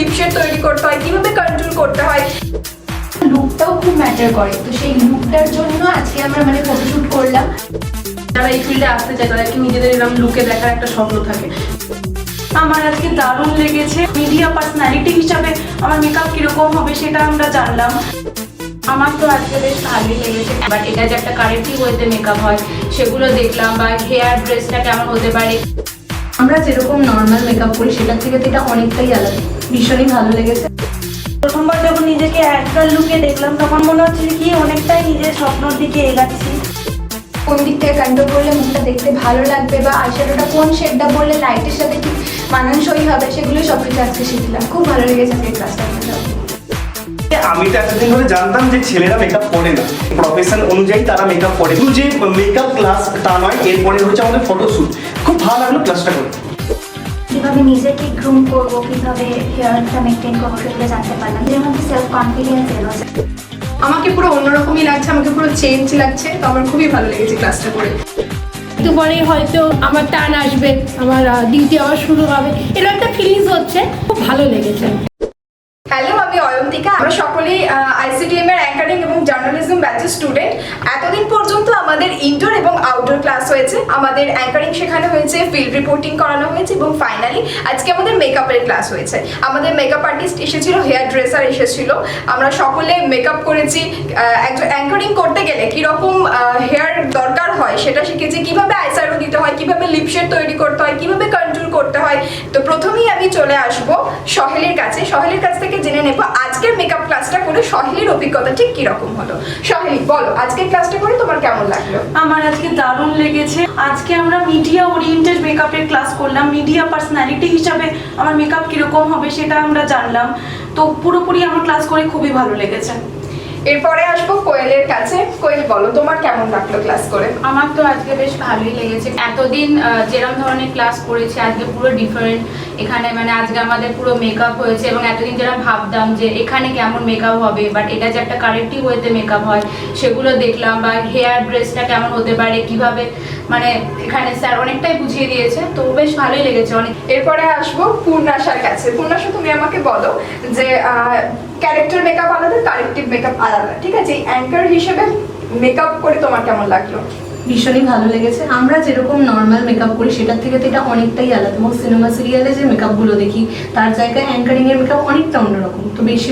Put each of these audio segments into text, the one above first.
লিপশেড তৈরি করতে হয়, কিভাবে কন্ট্রোল করতে হয়। লুকটাও খুব ম্যাটার করে, তো সেই লুকটার জন্য আজকে আমরা মানে ফটোশুট করলাম। যারা এই ফিল্ডে আসতে চায় তাদেরকে নিজেদের এরকম লুকে দেখার একটা স্বপ্ন থাকে। আমার আজকে দারুণ লেগেছে। মিডিয়া পার্সোনালিটি হিসাবে আমার মেকআপ কিরকম হবে সেটা আমরা জানলাম। আমার তো আজকে বেশ ভালোই লেগেছে, বাট এটা যে একটা কারেন্টলি ওয়েতে মেকআপ হয় সেগুলো দেখলাম, বা হেয়ার ড্রেসটা কেমন হতে পারে। আমরা যেরকম নর্মাল মেকআপ করি সেটার থেকে তো এটা অনেকটাই আলাদা, ভীষণই ভালো লেগেছে। প্রথমবার যখন নিজেকে একবার লুকে দেখলাম তখন মনে হচ্ছে কি অনেকটাই নিজের স্বপ্নের দিকে এগাচ্ছি। কোন দিক থেকে কন্ট্রোল করলে মুখটা দেখতে ভালো লাগবে, বা আইশ্যাডোটা কোন শেডটা বললে লাইটের সাথে ঠিক মানানসই হবে, সেগুলো সব কিছু আজকে শিখলাম। খুব ভালো লেগেছে আজকে ক্লাসটা। আমি তো এতদিন ধরে জানতাম যে ছেলেরা মেকআপ করে না, প্রফেশন অনুযায়ী তারা মেকআপ করে, শুধু যে মেকআপ ক্লাস তা নয়, এরপরে হচ্ছে আমাদের ফটোশ্যুট। খুব ভালো লাগলো ক্লাসটা করে। কিভাবে নিজেকে গ্রুম করবো, কিভাবে হেয়ারটা মেনটেন করবো সেগুলো জানতে পারলাম। এর মধ্যে সেলফ কনফিডেন্স এলো। আমাকে পুরো অন্যরকমই লাগছে, আমাকে পুরো চেঞ্জ লাগছে, তো আমার খুবই ভালো লেগেছে ক্লাসটা করে। একটু পরে হয়তো আমার টার্ন আসবে, আমার ডিউটি আবার শুরু হবে, এরকম একটা ফিলিংস হচ্ছে। খুব ভালো লেগেছে। হ্যালো, আমি অয়ন্তিকা। আমরা সকলেই আইসিডিএম এর অ্যাঙ্কারিং এবং জার্নালিজম ব্যাচের স্টুডেন্ট। এতদিন পর্যন্ত আমাদের ইনডোর এবং আউটডোর ক্লাস হয়েছে, আমাদের অ্যাঙ্কারিং শেখানো হয়েছে, ফিল্ড রিপোর্টিং করানো হয়েছে, এবং ফাইনালি আজকে আমাদের মেকআপের ক্লাস হয়েছে। আমাদের মেকআপ আর্টিস্ট এসেছিল, হেয়ার ড্রেসার এসেছিল। আমরা সকলে মেকআপ করেছি। একজন অ্যাঙ্কারিং করতে গেলে কীরকম হেয়ার দরকার হয় সেটা শিখেছি, কিভাবে আইশ্যাডো দিতে হয়, কিভাবে লিপশেড তৈরি করতে হয়, কিভাবে কন্ট্রোল করতে হয়। তো প্রথমেই আমি চলে আসবো সহেলির কাছে। সহেলির কাছ থেকে জেনে নেব আজকের মেকআপ ক্লাসটা করে সহেলির অভিজ্ঞতা ঠিক কিরকম হলো। সহেলি, বলো আজকের ক্লাসটা করে তোমার কেমন লাগলো? আমার আজকে দারুণ লেগেছে। আজকে আমরা মিডিয়া ওরিয়েন্টেড মেকআপের ক্লাস করলাম। মিডিয়া পার্সোনালিটি হিসাবে আমার মেকআপ কিরকম হবে সেটা আমরা জানলাম। তো পুরোপুরি আমার ক্লাস করে খুবই ভালো লেগেছে। এরপরে আসবো কোয়েলের কাছে। কোয়েল, বলো তোমার কেমন লাগলো ক্লাস করে? আমার তো আজকে বেশ ভালোই লেগেছে। এতদিন যেরকম ধরনের ক্লাস করেছি আজকে পুরো ডিফারেন্ট। এখানে মানে আজকে আমাদের পুরো মেকআপ হয়েছে, এবং এতদিন যেটা ভাবতাম যে এখানে কেমন মেকআপ হবে, বাট এটা যে একটা কারেন্টলি ওয়েতে মেকআপ হয় সেগুলো দেখলাম, বা হেয়ার ড্রেসটা কেমন হতে পারে, কিভাবে মানে এখানে স্যার অনেকটাই বুঝিয়ে দিয়েছে। তো বেশ ভালোই লেগেছে অনেক। এরপরে আসবো পূর্ণাশার কাছে। পূর্ণাশা, তুমি আমাকে বলো যে ক্যারেক্টার মেকআপ আলাদা, কারেক্টিভ মেকআপ আলাদা, ঠিক আছে? অ্যাঙ্কার হিসেবে মেকআপ করে তোমার কেমন লাগলো? ভীষণই ভালো লেগেছে। আমরা যেরকম নর্মাল মেকআপ করি সেটার থেকে তো এটা অনেকটাই আলাদা। এবং সিনেমা সিরিয়ালে যে মেকআপগুলো দেখি তার জায়গায় অ্যাঙ্কারিংয়ের মেকআপ অনেকটা অন্যরকম। তো বেশি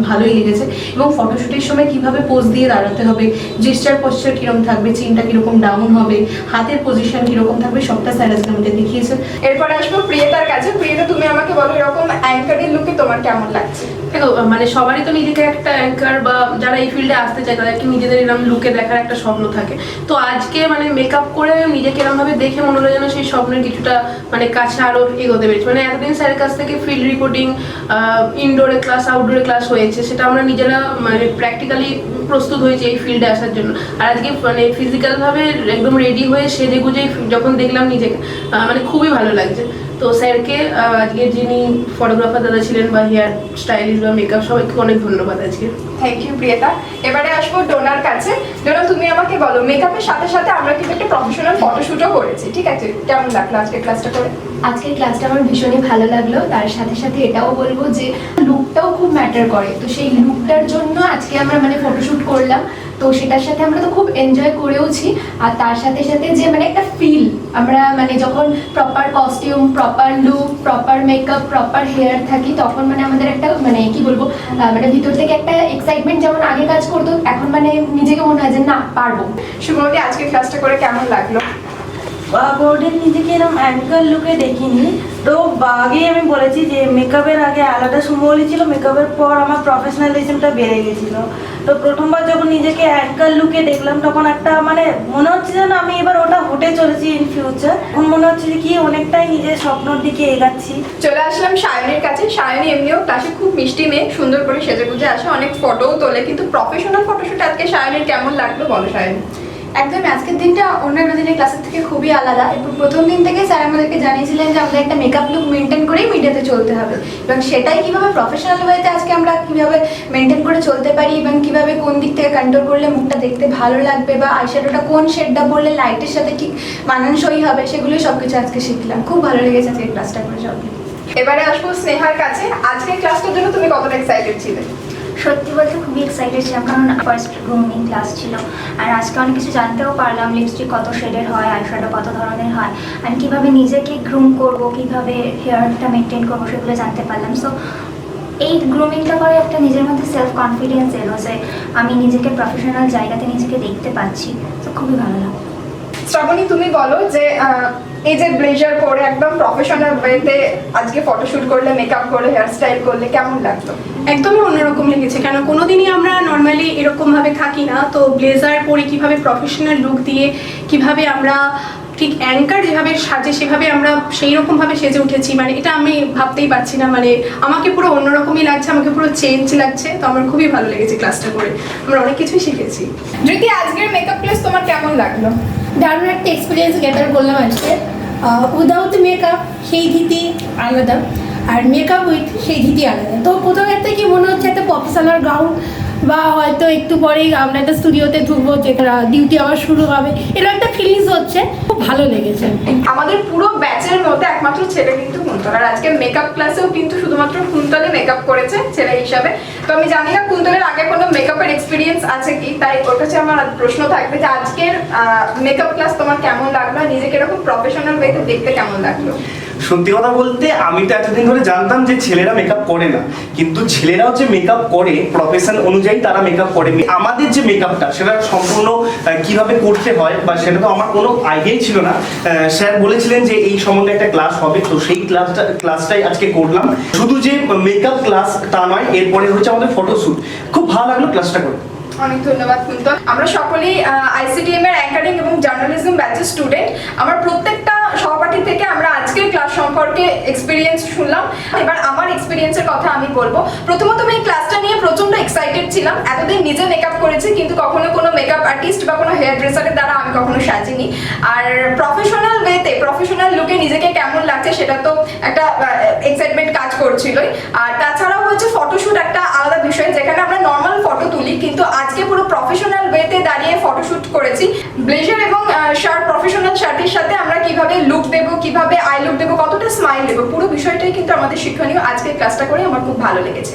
ভালোই লেগেছে। এবং ফটোশ্যুটের সময় কিভাবে পোজ দিয়ে দাঁড়াতে হবে, জেস্টার পশ্চার কীরকম থাকবে, চিনটা কীরকম ডাউন হবে, হাতের পজিশন কীরকম থাকবে, সবটা স্যার আজকে আমাদের দেখিয়েছেন। এরপরে আসবো প্রিয়তার কাছে। প্রিয়তা, তুমি আমাকে বলো এরকম অ্যাঙ্কারের লুকে তোমার কেমন লাগছে? দেখো, মানে সবারই তো নিজেকে একটা অ্যাঙ্কার বা যারা এই ফিল্ডে আসতে চায় তাদেরকে নিজেদের এরকম লুকে দেখার একটা স্বপ্ন থাকে। তো আজকে মানে মেকআপ করে নিজেকে এরকমভাবে দেখে মনে হলো যেন সেই স্বপ্নের কিছুটা মানে কাছে আরও এগোতে পেরেছি। মানে এতদিন স্যারের কাছ থেকে ফিল্ড রিপোর্টিং, ইনডোরে ক্লাস, আউটডোরে ক্লাস হয়েছে, সেটা আমরা নিজেরা মানে প্র্যাকটিক্যালি প্রস্তুত হয়েছি এই ফিল্ডে আসার জন্য। আর আজকে মানে ফিজিক্যালভাবে একদম রেডি হয়ে সেজে গুজে যখন দেখলাম নিজেকে, মানে খুবই ভালো লাগছে। তো স্যারকে, আজকে যিনি ফটোগ্রাফার দাদা ছিলেন বা হেয়ার স্টাইলিস্ট বা মেকআপ, সবাইকে অনেক ধন্যবাদ আজকে। থ্যাংক ইউ প্রিয়তা। এবারে আসবো ডোনার কাছে। ডোনা, তুমি আমাকে বলো মেকআপের সাথে সাথে আমরা কিন্তু একটা প্রফেশনাল ফটোশুটও করেছি, ঠিক আছে? কেমন লাগলো আজকের ক্লাসটা করে? আজকের ক্লাসটা আমার ভীষণই ভালো লাগলো। তার সাথে সাথে এটাও বলবো যে লুকটাও খুব ম্যাটার করে, তো সেই লুকটার জন্য আজকে আমরা মানে ফটোশুট করলাম। তো সেটার সাথে আমরা তো খুব এনজয় করেওছি। আর তার সাথে সাথে যে মানে একটা ফিল, আমরা মানে যখন proper costume, proper look, proper makeup, proper hair থাকি, তখন মানে আমাদের একটা মানে কি বলবো, মানে ভিতর থেকে একটা এক্সাইটমেন্ট যেমন আগে কাজ করতো, এখন মানে নিজেকে মনে হয় যে না পারবো। শুভমতি, আজকের ক্লাসটা করে কেমন লাগলো? বোর্ডে নিজেকে এরকম অ্যাঙ্কার লুকে দেখিনি। তো আগেই আমি বলেছি যে মেকআপের আগে আলাদা সুমলি ছিল, মেকআপের পর আমার প্রফেশনালিজমটা বেড়ে গেছিলো। তো প্রথমবার যখন নিজেকে অ্যাঙ্কার লুকে দেখলাম তখন একটা মানে মনে হচ্ছে যেন আমি এবার ওটা হতে চলেছি ইন ফিউচার। এখন মনে হচ্ছে যে কি অনেকটাই নিজের স্বপ্নের দিকে এগাচ্ছি। চলে আসলাম সায়নের কাছে। সায়নী এমনিও ক্লাসে খুব মিষ্টি মেয়ে, সুন্দর করে সেজে গুজে আসে, অনেক ফটোও তোলে, কিন্তু প্রফেশনাল ফটোশুট আজকে সায়নের কেমন লাগলো বলো সায়নী? একদম আজকের দিনটা অন্যান্য দিনের ক্লাসের থেকে খুবই আলাদা। এবং প্রথম দিন থেকে স্যার আমাদেরকে জানিয়েছিলেন যে আমাদের একটা মেকআপ লুক মেনটেন করেই মিডিয়াতে চলতে হবে, এবং সেটাই কিভাবে প্রফেশনাল ওয়েতে আজকে আমরা কিভাবে মেনটেন করে চলতে পারি, এবং কিভাবে কোন দিক থেকে কন্ট্রোল করলে মুখটা দেখতে ভালো লাগবে, বা আইশ্যাডোটা কোন শেডটা বললে লাইটের সাথে ঠিক মানানসই হবে, সেগুলোই সব কিছু আজকে শিখলাম। খুব ভালো লেগেছে আজকে ক্লাসটা করে সব। এবারে আসবো স্নেহার কাছে। আজকের ক্লাসটা কতটা এক্সাইটেড ছিলে? সত্যি বলতে খুবই এক্সাইটেড ছিলাম, কারণ ফার্স্ট গ্রুমিং ক্লাস ছিল। আর আজকে অনেক কিছু জানতেও পারলাম, লিপস্টিক কত শেডের হয়, আইশ্যাডো কত ধরনের হয়, আর কীভাবে নিজেকে গ্রুম করব, কীভাবে হেয়ারটা মেনটেন করবো সেগুলো জানতে পারলাম। সো এই গ্রুমিংটা করে একটা নিজের মধ্যে সেলফ কনফিডেন্স এলো যে আমি নিজেকে প্রফেশনাল জায়গাতে নিজেকে দেখতে পাচ্ছি। তো খুবই ভালো লাগলো। শ্রাবণী, তুমি বলো যে এই যে ব্লেজার পরে একদম প্রফেশনাল ওয়েতে আজকে ফটোশুট করলে, মেকআপ করলে, হেয়ার স্টাইল করলে কেমন লাগলো? একদমই অন্যরকম লেগেছে, কেন কোনোদিনই আমরা নর্মালি এরকমভাবে থাকি না। তো ব্লেজার পরে কিভাবে প্রফেশনাল লুক দিয়ে কিভাবে আমরা ঠিক অ্যাঙ্কার যেভাবে সাজে সেভাবে আমরা সেই রকমভাবে সেজে উঠেছি, মানে এটা আমি ভাবতেই পারছি না। মানে আমাকে পুরো অন্যরকমই লাগছে, আমাকে পুরো চেঞ্জ লাগছে। তো আমার খুবই ভালো লেগেছে ক্লাসটা করে, আমরা অনেক কিছুই শিখেছি। যদি আজকের মেকআপ ক্লাস তোমার কেমন লাগলো? দারুণ একটা এক্সপিরিয়েন্স গ্যাদার করলাম আজকে। উইদাউট মেকআপ সেই ধীতি আলাদা, আর মেকআপ উইথ সেই ধীতি আলাদা। তো প্রথমের থেকে মনে হচ্ছে একটা প্রফেশনাল গ্রাউন্ড, বা হয়তো একটু পরেই আমরা একটা স্টুডিওতে ঢুকবো, যেটা ডিউটি আবার শুরু হবে, এরকম একটা ফিলিংস হচ্ছে। খুব ভালো লেগেছে। আমাদের পুরো ব্যাচের মধ্যে একমাত্র ছেলে কিন্তু কুন্তল, আর আজকে মেকআপ ক্লাসেও কিন্তু শুধুমাত্র কুন্তলে মেকআপ করেছে ছেলে হিসাবে। তো আমি জানি না কুন্তলের আগে কোনো মেকআপের এক্সপিরিয়েন্স আছে কি, তাই ওর কাছে আমার প্রশ্ন থাকবে যে আজকের মেকআপ ক্লাস তোমার কেমন লাগলো, নিজেকে এরকম প্রফেশনাল ওয়েতে দেখতে কেমন লাগলো? সত্যি কথা বলতে আমি তো এতদিন ধরে জানতাম যে ছেলেরা মেকআপ করে না, কিন্তু ছেলেরাও যে মেকআপ করে প্রফেশন অনুযায়ী তারা মেকআপ করে। আমাদের যে মেকআপটা সেটা সম্পূর্ণ কিভাবে করতে হয় বা সেটা তো আমার কোনো আইডিয়াই ছিল না। স্যার বলেছিলেন যে এই সম্বন্ধে একটা ক্লাস হবে, তো সেই ক্লাসটাই আজকে করলাম। শুধু যে মেকআপ ক্লাস তা নয়, এরপরে হচ্ছে আমাদের ফটোশ্যুট। খুব ভালো লাগলো ক্লাসটা করে। অনেক ধন্যবাদ কুন্তল। আমরা সকলেই আইসিটিএম এর অ্যাঙ্কারিং এবং জার্নালিজম ব্যাচের স্টুডেন্ট। আমার প্রত্যেকটা সহপাঠী থেকে আমরা আজকের ক্লাস সম্পর্কে এক্সপিরিয়েন্স শুনলাম। এবার আমার এক্সপিরিয়েন্সের কথা আমি বলবো। প্রথমত আমি এই ক্লাসটা নিয়ে প্রচন্ড এক্সাইটেড ছিলাম। এতদিন নিজে মেকআপ করেছি, কিন্তু কখনো কোনো মেকআপ আর্টিস্ট বা কোনো হেয়ার ড্রেসারের দ্বারা আমি কখনো সাজিনি। আর প্রফেশনাল ওয়েতে, প্রফেশনাল লুকে নিজেকে কেমন লাগছে সেটা তো একটা এক্সাইটমেন্ট কাজ করছিলই। আর তাছাড়াও হচ্ছে ফটোশুট একটা আলাদা বিষয়, যেখানে আমরা নর্মাল ফটো তুলি, কিন্তু আজকে পুরো প্রফেশনাল ওয়েতে দাঁড়িয়ে ফটোশুট করেছি। ব্লেজার এবং শার্ট, প্রফেশনাল শার্টের সাথে আমরা কিভাবে লুক দেবো, কিভাবে আই লুক দেবো, কতটা স্মাইল দেবো, পুরো বিষয়টাই কিন্তু আমাদের শিক্ষণীয়। আজকে ক্লাসটা করে আমার খুব ভালো লেগেছে।